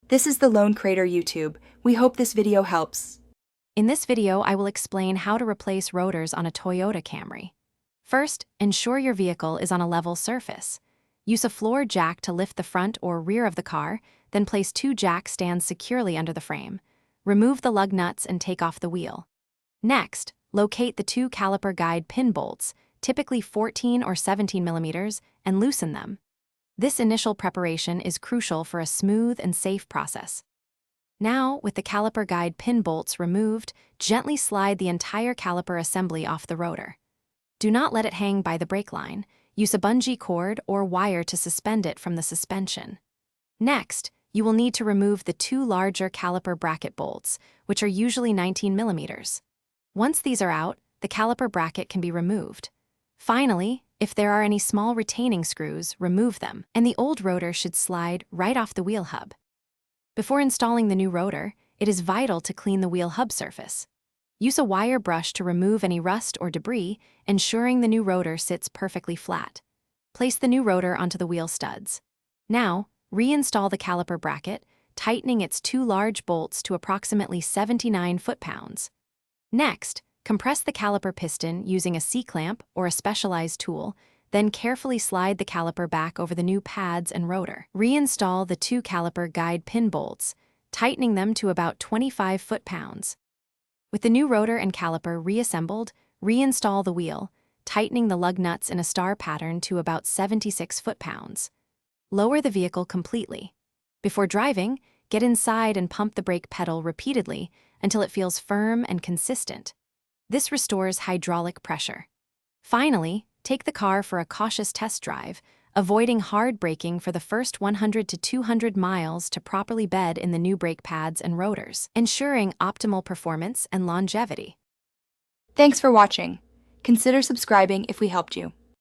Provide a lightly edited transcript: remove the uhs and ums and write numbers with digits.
This is the Lone Crater YouTube. We hope this video helps. In this video, I will explain how to replace rotors on a Toyota Camry. First, ensure your vehicle is on a level surface. Use a floor jack to lift the front or rear of the car, then place 2 jack stands securely under the frame. Remove the lug nuts and take off the wheel. Next, locate the 2 caliper guide pin bolts, typically 14 or 17 millimeters, and loosen them. This initial preparation is crucial for a smooth and safe process. Now, with the caliper guide pin bolts removed, gently slide the entire caliper assembly off the rotor. Do not let it hang by the brake line. Use a bungee cord or wire to suspend it from the suspension. Next, you will need to remove the 2 larger caliper bracket bolts, which are usually 19 millimeters. Once these are out, the caliper bracket can be removed. Finally, if there are any small retaining screws, remove them, and the old rotor should slide right off the wheel hub. Before installing the new rotor, it is vital to clean the wheel hub surface. Use a wire brush to remove any rust or debris, ensuring the new rotor sits perfectly flat. Place the new rotor onto the wheel studs. Now, reinstall the caliper bracket, tightening its 2 large bolts to approximately 79 foot-pounds. Next, compress the caliper piston using a C-clamp or a specialized tool, then carefully slide the caliper back over the new pads and rotor. Reinstall the 2 caliper guide pin bolts, tightening them to about 25 foot-pounds. With the new rotor and caliper reassembled, reinstall the wheel, tightening the lug nuts in a star pattern to about 76 foot-pounds. Lower the vehicle completely. Before driving, get inside and pump the brake pedal repeatedly until it feels firm and consistent. This restores hydraulic pressure. Finally, take the car for a cautious test drive, avoiding hard braking for the first 100 to 200 miles to properly bed in the new brake pads and rotors, ensuring optimal performance and longevity. Thanks for watching. Consider subscribing if we helped you.